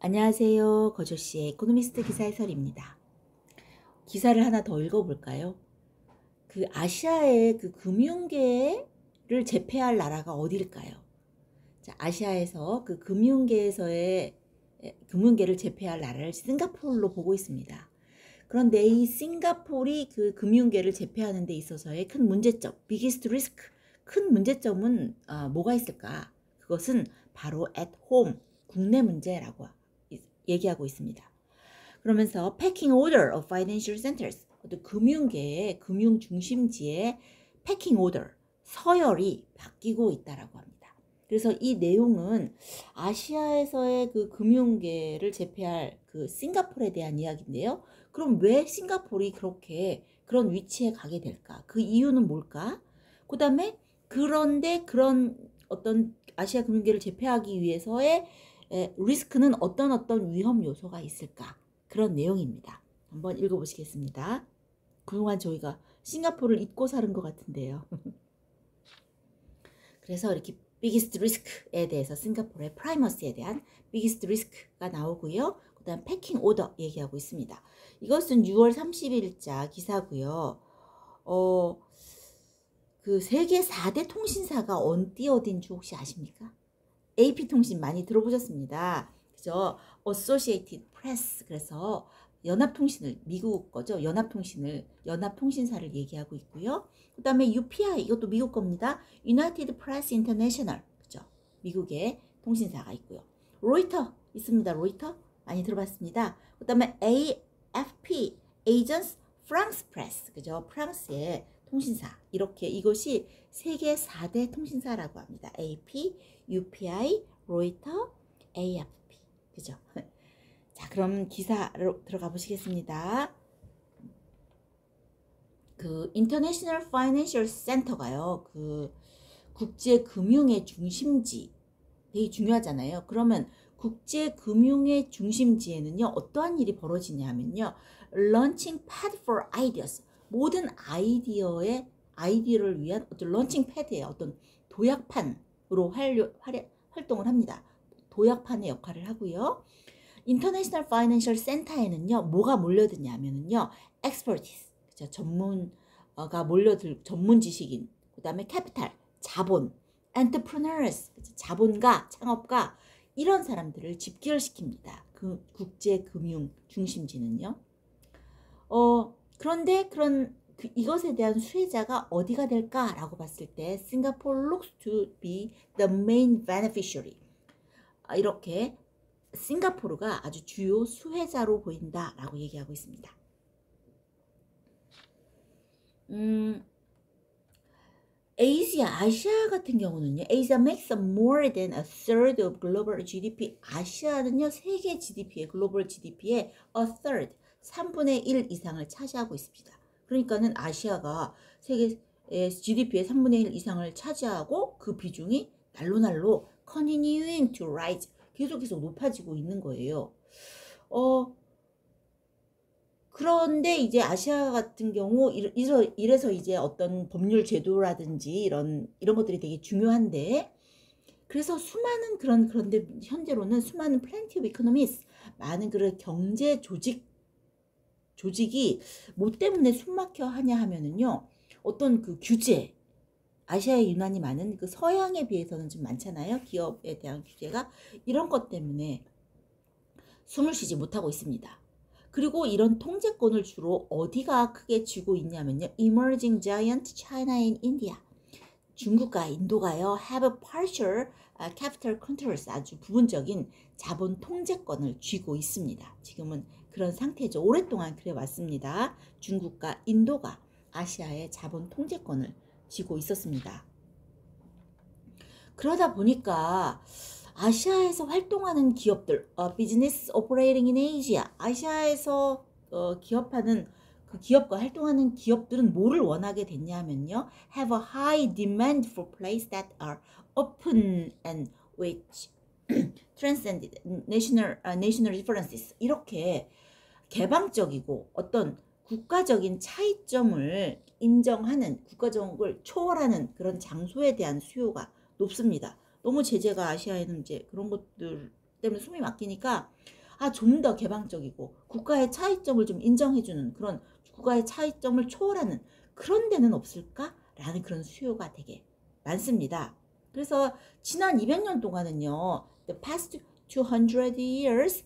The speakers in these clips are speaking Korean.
안녕하세요. 거조씨의 에코노미스트 기사 해설입니다. 기사를 하나 더 읽어볼까요? 그 아시아의 그 금융계를 제패할 나라가 어딜까요? 자, 아시아에서 그 금융계에서의 금융계를 제패할 나라를 싱가포르로 보고 있습니다. 그런데 이 싱가포르이 그 금융계를 제패하는 데 있어서의 큰 문제점, biggest risk, 큰 문제점은 뭐가 있을까? 그것은 바로 at home, 국내 문제라고 얘기하고 있습니다. 그러면서 pecking order of financial centers, 금융계의 금융 중심지의 pecking order, 서열이 바뀌고 있다라고 합니다. 그래서 이 내용은 아시아에서의 그 금융계를 제패할 그 싱가포르에 대한 이야기인데요. 그럼 왜 싱가포르이 그렇게 그런 위치에 가게 될까? 그 이유는 뭘까? 그 다음에 그런데 그런 어떤 아시아 금융계를 제패하기 위해서의 리스크는 어떤 위험 요소가 있을까? 그런 내용입니다. 한번 읽어보시겠습니다. 그동안 저희가 싱가포르를 잊고 사는 것 같은데요. 그래서 이렇게 biggest risk에 대해서 싱가포르의 프라이머시에 대한 biggest risk가 나오고요. 그 다음 패킹 오더 얘기하고 있습니다. 이것은 6월 30일자 기사고요. 그 세계 4대 통신사가 어딘지 혹시 아십니까? AP통신 많이 들어보셨습니다. 그죠? Associated Press. 그래서 연합통신을, 미국 거죠. 연합통신사를 얘기하고 있고요. 그 다음에 UPI, 이것도 미국 겁니다. United Press International. 그죠? 미국의 통신사가 있고요. 로이터 있습니다. 로이터 많이 들어봤습니다. 그 다음에 AFP, Agence France Presse. 그죠? 프랑스의 통신사. 이렇게 이것이 세계 4대 통신사라고 합니다. AP, UPI, 로이터, AFP. 그죠? 자, 그럼 기사로 들어가 보시겠습니다. 그 International Financial Center가요. 그 국제 금융의 중심지 되게 중요하잖아요. 그러면 국제 금융의 중심지에는요. 어떠한 일이 벌어지냐면요. Launching pad for ideas. 모든 아이디어를 위한 어떤 런칭 패드의 어떤 도약판으로 활동을 합니다. 도약판의 역할을 하고요. 인터내셔널 파이낸셜 센터에는요. 뭐가 몰려드냐면요. expertise, 그렇죠? 전문가 몰려들 전문 지식인, 그다음에 캐피탈, 자본, entrepreneurs, 그렇죠? 자본가, 창업가 이런 사람들을 집결시킵니다. 그 국제 금융 중심지는요. 그런데 이것에 대한 수혜자가 어디가 될까라고 봤을 때 Singapore looks to be the main beneficiary. 이렇게 싱가포르가 아주 주요 수혜자로 보인다라고 얘기하고 있습니다. 아시아 같은 경우는요. Asia makes more than a third of global GDP. 아시아는요. 세계 GDP의 글로벌 GDP의 a third, 3분의 1 이상을 차지하고 있습니다. 그러니까는 아시아가 세계 GDP의 3분의 1 이상을 차지하고 그 비중이 날로 continuing to rise, 계속해서 높아지고 있는 거예요. 그런데 이제 아시아 같은 경우 이래서 이제 어떤 법률 제도라든지 이런 것들이 되게 중요한데, 그래서 그런데 현재로는 수많은 plenty of economists, 많은 그런 경제 조직이 뭐 때문에 숨막혀 하냐 하면은요. 어떤 그 규제, 아시아에 유난히 많은 그 서양에 비해서는 좀 많잖아요. 기업에 대한 규제가. 이런 것 때문에 숨을 쉬지 못하고 있습니다. 그리고 이런 통제권을 주로 어디가 크게 쥐고 있냐면요. Emerging Giant China and India. 중국과 인도가요. Have a partial capital controls. 아주 부분적인 자본 통제권을 쥐고 있습니다. 지금은 그런 상태죠. 오랫동안 그래 왔습니다. 중국과 인도가 아시아의 자본 통제권을 쥐고 있었습니다. 그러다 보니까 아시아에서 활동하는 기업들, Business Operating in Asia, 아시아에서 기업하는 그 기업과 활동하는 기업들은 뭐를 원하게 됐냐면요. Have a high demand for places that are open and which transcend national differences. 이렇게 개방적이고 어떤 국가적인 차이점을 인정하는, 국가적을 초월하는 그런 장소에 대한 수요가 높습니다. 너무 제재가 아시아에는 이제 그런 것들 때문에 숨이 막히니까 좀 더 개방적이고 국가의 차이점을 좀 인정해주는 그런 국가의 차이점을 초월하는 그런 데는 없을까라는 그런 수요가 되게 많습니다. 그래서 지난 200년 동안은요, the past 200 years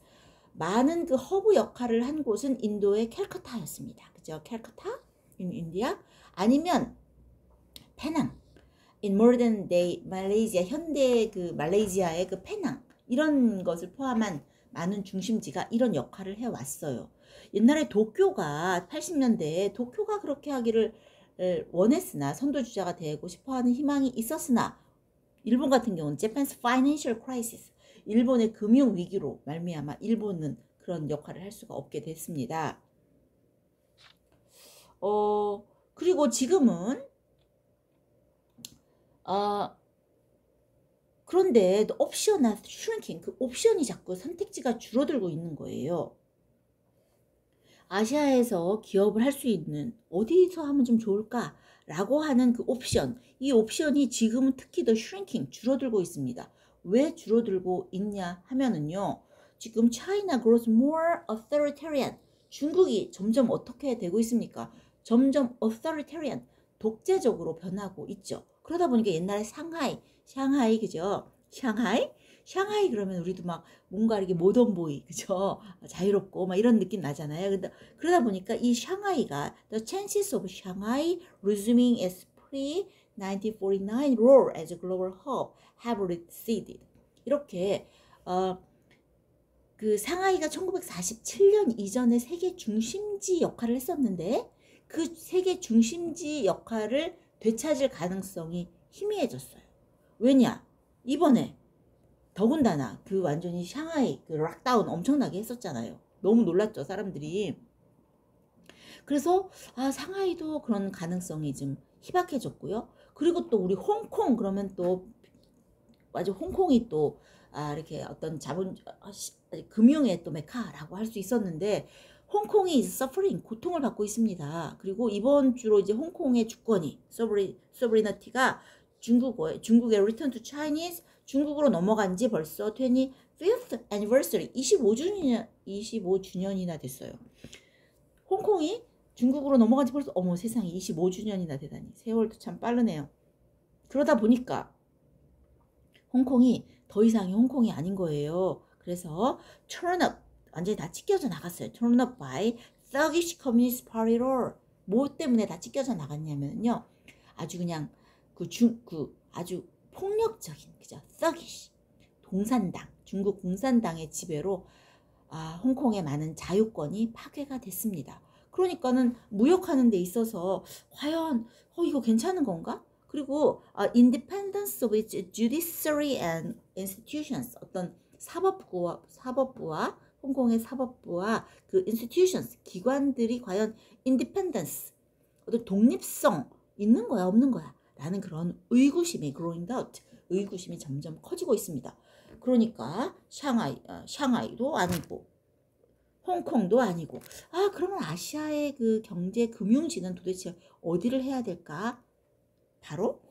많은 그 허브 역할을 한 곳은 인도의 캘커타였습니다. 그죠? 캘커타 in India 아니면 페낭 in modern day Malaysia 현대 그 말레이시아의 그 페낭 이런 것을 포함한 많은 중심지가 이런 역할을 해왔어요. 옛날에 도쿄가 80년대에 도쿄가 그렇게 하기를 원했으나 선도주자가 되고 싶어하는 희망이 있었으나 일본 같은 경우는 Japan's financial crisis 일본의 금융 위기로 말미암아 일본은 그런 역할을 할 수가 없게 됐습니다. 그리고 지금은 그런데 옵션은 shrinking 그 옵션이 자꾸 선택지가 줄어들고 있는 거예요. 아시아에서 기업을 할 수 있는 어디서 하면 좀 좋을까? 라고 하는 그 옵션 이 옵션이 지금은 특히 더 shrinking 줄어들고 있습니다. 왜 줄어들고 있냐 하면은요. 지금 China grows more authoritarian 중국이 점점 어떻게 되고 있습니까? 점점 authoritarian 독재적으로 변하고 있죠. 그러다 보니까 옛날에 샹하이 그죠? 샹하이 그러면 우리도 막 뭔가 이렇게 모던보이 그죠? 자유롭고 막 이런 느낌 나잖아요. 근데 그러다 보니까 이 샹하이가 the chances of Shanghai resuming its pre-1949 role as a global hub have receded. 이렇게 그 상하이가 1947년 이전에 세계 중심지 역할을 했었는데 그 세계 중심지 역할을 되찾을 가능성이 희미해졌어요. 왜냐? 이번에 더군다나 그 완전히 샹하이 그 락다운 엄청나게 했었잖아요. 너무 놀랐죠, 사람들이. 그래서 상하이도 그런 가능성이 좀 희박해졌고요. 그리고 또 우리 홍콩 그러면 또 아주 홍콩이 또 이렇게 어떤 금융의 또 메카라고 할 수 있었는데 홍콩이 suffering 고통을 받고 있습니다. 그리고 이번 주로 이제 홍콩의 주권이 sovereignty가 중국의 return to Chinese 중국으로 넘어간 지 벌써 25th anniversary 25주년이나 됐어요. 홍콩이 중국으로 넘어간 지 벌써 어머 세상에 25주년이나 되다니 세월도 참 빠르네요. 그러다 보니까 홍콩이 더 이상의 홍콩이 아닌 거예요. 그래서 turn up 완전히 다 찢겨져 나갔어요. turn up by thuggish communist party rule. 뭐 때문에 다 찢겨져 나갔냐면요. 아주 그냥 아주 폭력적인 그죠? thuggish 공산당 중국 공산당의 지배로 홍콩의 많은 자유권이 파괴가 됐습니다. 그러니까는 무역하는 데 있어서 과연 이거 괜찮은 건가? 그리고 independence of its judiciary and institutions 어떤 사법부와 홍콩의 사법부와 그 institutions 기관들이 과연 independence 어떤 독립성 있는 거야 없는 거야 라는 그런 의구심이 growing out 의구심이 점점 커지고 있습니다. 그러니까 샹하이도 아니고 홍콩도 아니고 그러면 아시아의 그 경제 금융지는 도대체 어디를 해야 될까? 바로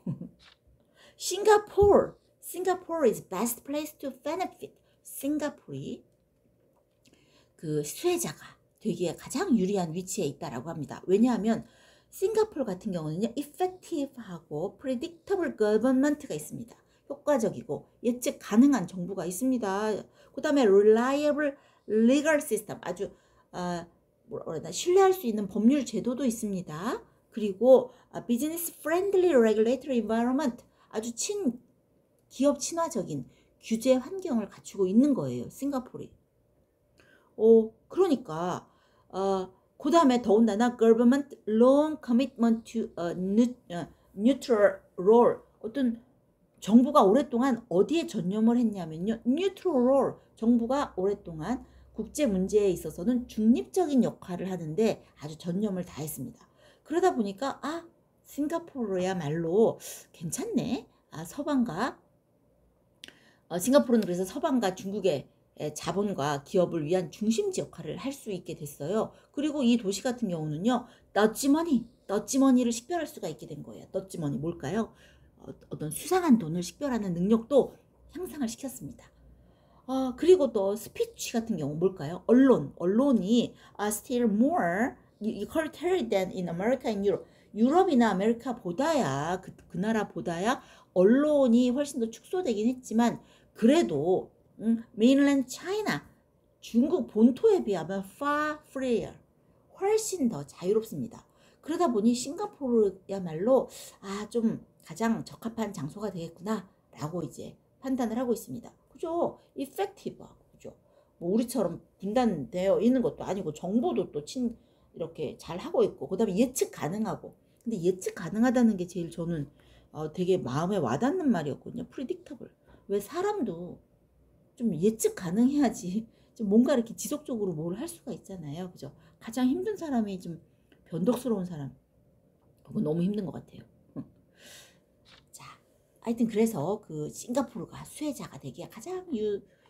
싱가포르. Singapore is best place to benefit. 싱가포르이 그 수혜자가 되기에 가장 유리한 위치에 있다라고 합니다. 왜냐하면 싱가포르 같은 경우는요, effective하고 predictable government가 있습니다. 효과적이고 예측 가능한 정부가 있습니다. 그 다음에 reliable legal system 아주 신뢰할 수 있는 법률 제도도 있습니다. 그리고 business friendly regulatory environment 아주 기업 친화적인 규제 환경을 갖추고 있는 거예요. 싱가포르이. 그러니까 그 다음에 더군다나 government long commitment to a neutral role 어떤 정부가 오랫동안 어디에 전념을 했냐면요. neutral role 정부가 오랫동안 국제 문제에 있어서는 중립적인 역할을 하는데 아주 전념을 다했습니다. 그러다 보니까 싱가포르야말로 괜찮네. 서방과 싱가포르는 그래서 서방과 중국의 자본과 기업을 위한 중심지 역할을 할 수 있게 됐어요. 그리고 이 도시 같은 경우는요. 더치머니를 식별할 수가 있게 된 거예요. 더치머니 뭘까요? 어떤 수상한 돈을 식별하는 능력도 향상을 시켰습니다. 그리고 또 스피치 같은 경우 뭘까요? 언론이 still more equalitarian than in America and Europe. 유럽이나 아메리카보다야 그 나라보다야 언론이 훨씬 더 축소되긴 했지만 그래도 mainland China 중국 본토에 비하면 far freer 훨씬 더 자유롭습니다. 그러다 보니 싱가포르야말로 좀 가장 적합한 장소가 되겠구나 라고 이제 판단을 하고 있습니다. 그죠? effective하고 그죠? 뭐 우리처럼 분단되어 있는 것도 아니고 정보도 또 이렇게 잘 하고 있고 그다음에 예측 가능하고 근데 예측 가능하다는 게 제일 저는 되게 마음에 와닿는 말이었거든요. predictable. 왜 사람도 좀 예측 가능해야지 좀 뭔가 이렇게 지속적으로 뭘 할 수가 있잖아요. 그죠? 가장 힘든 사람이 좀 변덕스러운 사람. 그거 너무 힘든 것 같아요. 자, 하여튼 그래서 그 싱가포르가 수혜자가 되기에 가장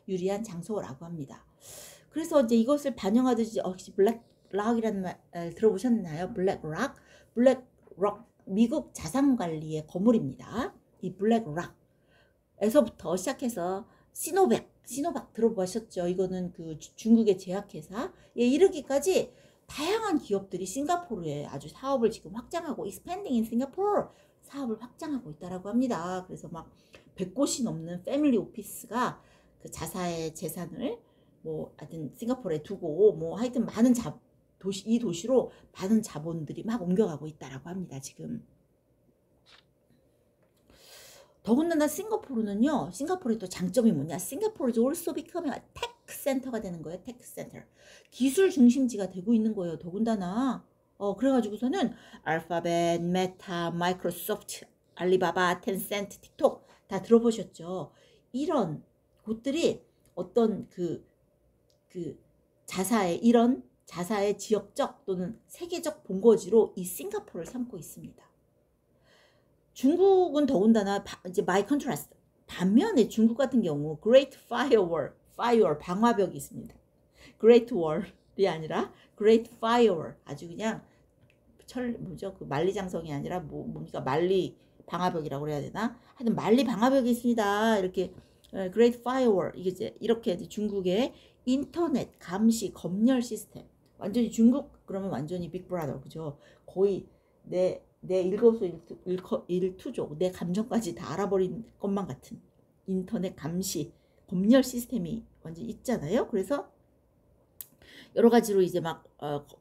유리한 장소라고 합니다. 그래서 이제 이것을 반영하듯이 혹시 블랙락이라는 말 들어보셨나요? 블랙락? 블랙락 미국 자산관리의 거물입니다. 이 블랙락에서부터 시작해서 시노박 들어보셨죠? 이거는 그 중국의 제약회사에 이르기까지 다양한 기업들이 싱가포르에 아주 사업을 지금 확장하고 expanding in Singapore 사업을 확장하고 있다라고 합니다. 그래서 막 100곳이 넘는 패밀리 오피스가 그 자사의 재산을 뭐 하여튼 싱가포르에 두고 뭐 하여튼 많은 이 도시로 많은 자본들이 막 옮겨가고 있다라고 합니다. 지금. 더군다나 싱가포르는요. 싱가포르의 또 장점이 뭐냐? 싱가포르 is also becoming a tech center가 되는 거예요. tech center. 기술 중심지가 되고 있는 거예요. 더군다나 그래가지고서는 알파벳, 메타, 마이크로소프트, 알리바바, 텐센트, 틱톡 다 들어보셨죠? 이런 곳들이 어떤 그 자사의 지역적 또는 세계적 본거지로 이 싱가포르를 삼고 있습니다. 중국은 더군다나 이제 마이 컨트라스트 반면에 중국 같은 경우 Great Firewall 방화벽이 있습니다. Great Wall이 아니라 Great Firewall 아주 그냥 뭐죠? 그 만리장성이 아니라 뭡니까? 만리 방화벽이라고 그래야 되나? 하여튼 만리 방화벽이 있습니다. 이렇게 Great Firewall 이게 이제 이렇게 중국의 인터넷 감시 검열 시스템 완전히 중국 그러면 완전히 빅브라더 그죠? 거의 내 일거수일투족 내 감정까지 다 알아버린 것만 같은 인터넷 감시 검열 시스템이 완전 있잖아요. 그래서 여러 가지로 이제 막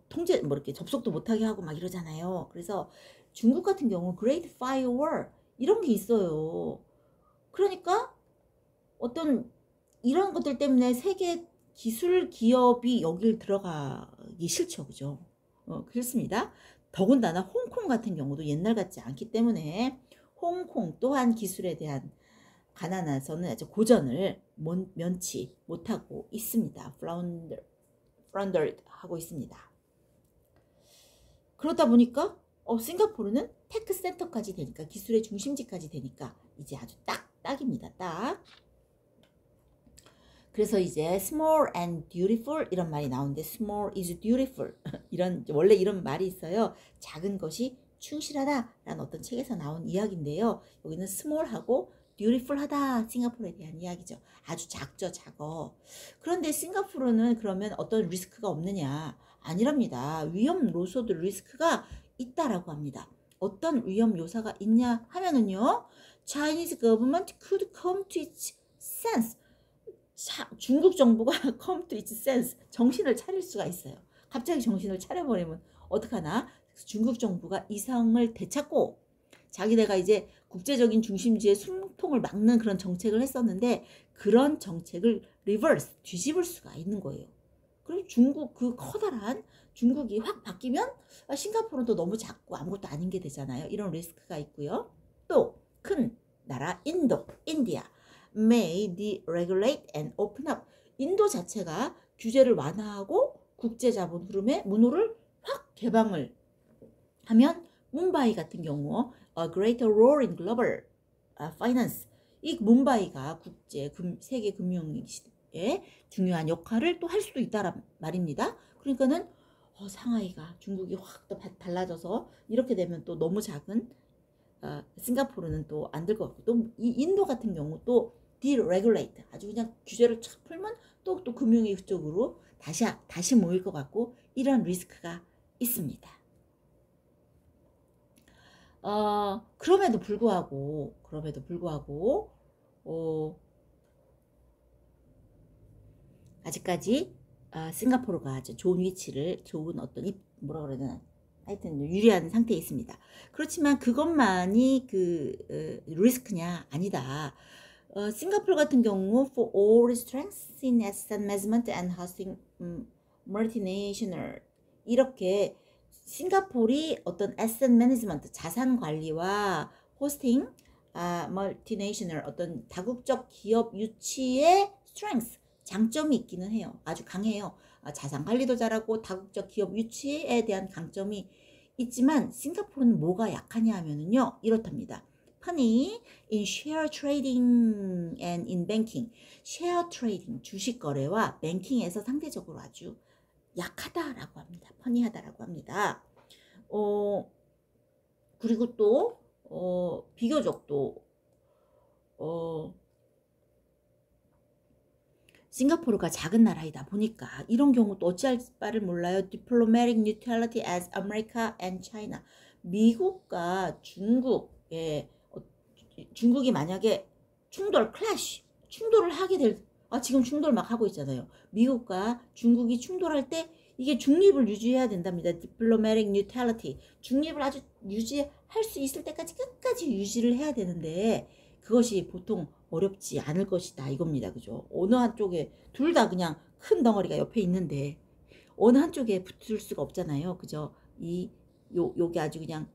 통제 뭐 이렇게 접속도 못하게 하고 막 이러잖아요. 그래서 중국 같은 경우 Great Firewall 이런 게 있어요. 그러니까 어떤 이런 것들 때문에 세계 기술 기업이 여길 들어가기 싫죠. 그죠? 그렇습니다. 더군다나 홍콩 같은 경우도 옛날 같지 않기 때문에 홍콩 또한 기술에 대한 가난해서는 아주 고전을 면치 못하고 있습니다. floundered 하고 있습니다. 그러다 보니까 싱가포르는 테크 센터까지 되니까 기술의 중심지까지 되니까 이제 아주 딱입니다. 딱. 그래서 이제 small and beautiful 이런 말이 나오는데 small is beautiful 원래 이런 말이 있어요. 작은 것이 충실하다라는 어떤 책에서 나온 이야기인데요. 여기는 small하고 beautiful하다 싱가포르에 대한 이야기죠. 아주 작죠. 작어. 그런데 싱가포르는 그러면 어떤 리스크가 없느냐? 아니랍니다. 위험 요소들 리스크가 있다라고 합니다. 어떤 위험 요소가 있냐 하면은요. Chinese government could come to its sense 중국 정부가 come to its sense 정신을 차릴 수가 있어요. 갑자기 정신을 차려버리면 어떡하나? 중국 정부가 이성을 되찾고 자기네가 이제 국제적인 중심지의 숨통을 막는 그런 정책을 했었는데 그런 정책을 리버스 뒤집을 수가 있는 거예요. 그럼 중국 그 커다란 중국이 확 바뀌면 싱가포르는 또 너무 작고 아무것도 아닌 게 되잖아요. 이런 리스크가 있고요. 또 큰 나라 인디아 may deregulate and open up. 인도 자체가 규제를 완화하고 국제자본 흐름의 문호를 확 개방을 하면 뭄바이 같은 경우 a greater role in global finance. 이 뭄바이가 세계 금융 시대에 중요한 역할을 또 할 수도 있다란 말입니다. 그러니까는 상하이가 중국이 확 또 달라져서 이렇게 되면 또 너무 작은 싱가포르는 또 안 될 것 같고 또 이 인도 같은 경우 또 deregulate. 아주 그냥 규제를 쫙 풀면 또 금융이 그쪽으로 다시 모일 것 같고 이런 리스크가 있습니다. 그럼에도 불구하고 아직까지 싱가포르가 아주 좋은 위치를 좋은 어떤 뭐라 그래야 되나 하여튼 유리한 상태에 있습니다. 그렇지만 그것만이 리스크냐? 아니다. 싱가포르 같은 경우 for all strengths in asset management and hosting multinational 이렇게 싱가포르이 어떤 asset management 자산 관리와 호스팅 multinational 어떤 다국적 기업 유치의 strengths 장점이 있기는 해요. 아주 강해요. 자산 관리도 잘하고 다국적 기업 유치에 대한 강점이 있지만 싱가포르는 뭐가 약하냐 하면은요. 이렇답니다. Funny in share trading and in banking. share trading 주식 거래와 뱅킹에서 상대적으로 아주 약하다라고 합니다. funny하다라고 합니다. 그리고 또 비교적 또 싱가포르가 작은 나라이다 보니까 이런 경우 또 어찌할 바를 몰라요. Diplomatic neutrality as America and China. 미국과 중국이 만약에 충돌을 하게 될 지금 충돌 막 하고 있잖아요. 미국과 중국이 충돌할 때 이게 중립을 유지해야 된답니다. Diplomatic neutrality. 중립을 아주 유지할 수 있을 때까지 끝까지 유지를 해야 되는데 그것이 보통 어렵지 않을 것이다 이겁니다. 그죠? 어느 한쪽에 둘 다 그냥 큰 덩어리가 옆에 있는데 어느 한쪽에 붙을 수가 없잖아요. 그죠? 요게 아주 그냥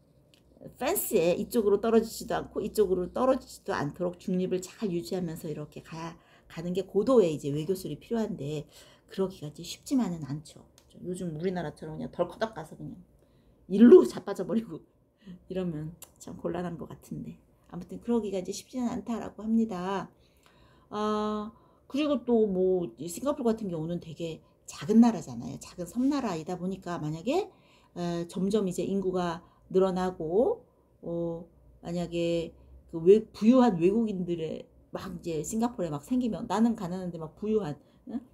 펜스에 이쪽으로 떨어지지도 않고 이쪽으로 떨어지지도 않도록 중립을 잘 유지하면서 이렇게 가는 게 고도의 이제 외교술이 필요한데 그러기가 이제 쉽지만은 않죠. 요즘 우리나라처럼 그냥 덜커덕 가서 그냥 일로 자빠져 버리고 이러면 참 곤란한 것 같은데 아무튼 그러기가 이제 쉽지는 않다라고 합니다. 그리고 또 뭐 싱가포르 같은 경우는 되게 작은 나라잖아요. 작은 섬나라이다 보니까 만약에 점점 이제 인구가 늘어나고 만약에 부유한 외국인들의 막 이제 싱가포르에 막 생기면 나는 가난한데 막 부유한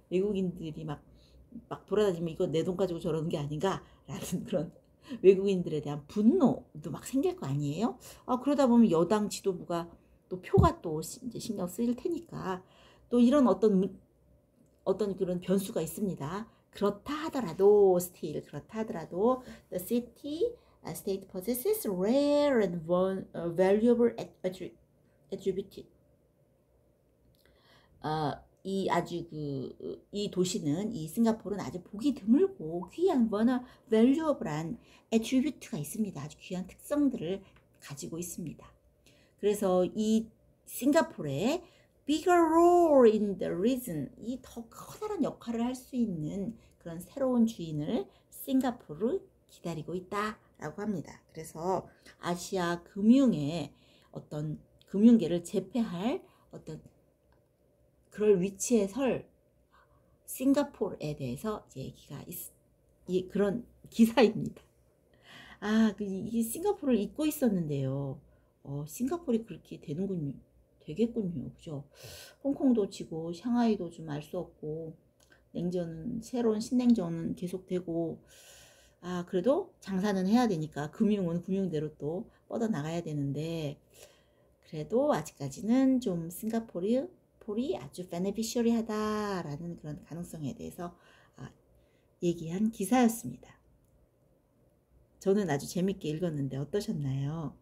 외국인들이 막 돌아다니면 이거 내 돈 가지고 저러는 게 아닌가라는 그런 외국인들에 대한 분노도 막 생길 거 아니에요? 그러다 보면 여당 지도부가 또 표가 또 이제 신경 쓰일 테니까 또 이런 어떤 그런 변수가 있습니다. 그렇다 하더라도 the city state possesses rare and valuable attributes. 이 도시는 이 싱가포르는 아주 보기 드물고 귀한 valuable한 attribute가 있습니다. 아주 귀한 특성들을 가지고 있습니다. 그래서 이 싱가포르의 bigger role in the region 이 더 커다란 역할을 할 수 있는 그런 새로운 주인을 싱가포르 기다리고 있다라고 합니다. 그래서 아시아 금융의 어떤 금융계를 제패할 어떤 그럴 위치에 설 싱가포르에 대해서 얘기가 그런 기사입니다. 이 싱가포르를 잊고 있었는데요. 싱가포르이 그렇게 되겠군요. 그죠? 홍콩도 지고 샹하이도 좀 알 수 없고 새로운 신냉전은 계속되고 그래도 장사는 해야 되니까 금융은 금융대로 또 뻗어나가야 되는데 그래도 아직까지는 좀 싱가포르이 아주 베네피셔리하다라는 그런 가능성에 대해서 얘기한 기사였습니다. 저는 아주 재밌게 읽었는데 어떠셨나요?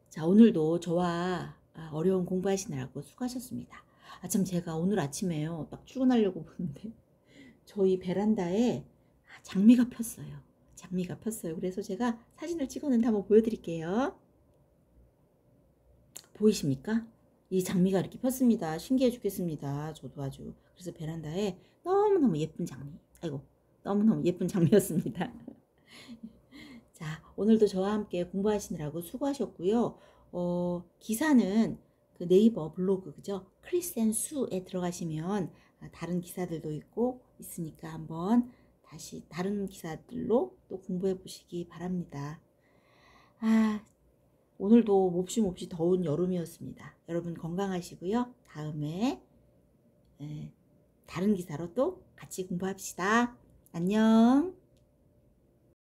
자, 오늘도 저와 어려운 공부하시느라고 수고하셨습니다. 참 제가 오늘 아침에요. 딱 출근하려고 보는데 저희 베란다에 장미가 폈어요. 그래서 제가 사진을 찍었는데 한번 보여드릴게요. 보이십니까? 이 장미가 이렇게 폈습니다. 신기해 죽겠습니다. 저도 아주. 그래서 베란다에 너무너무 예쁜 장미. 너무너무 예쁜 장미였습니다. 자, 오늘도 저와 함께 공부하시느라고 수고하셨고요. 기사는 그 네이버 블로그, 그죠? 크리스 앤 수에 들어가시면 다른 기사들도 있으니까 한번 다시 다른 기사들로 또 공부해 보시기 바랍니다. 오늘도 몹시 더운 여름이었습니다. 여러분 건강하시고요. 다음에 다른 기사로 또 같이 공부합시다. 안녕.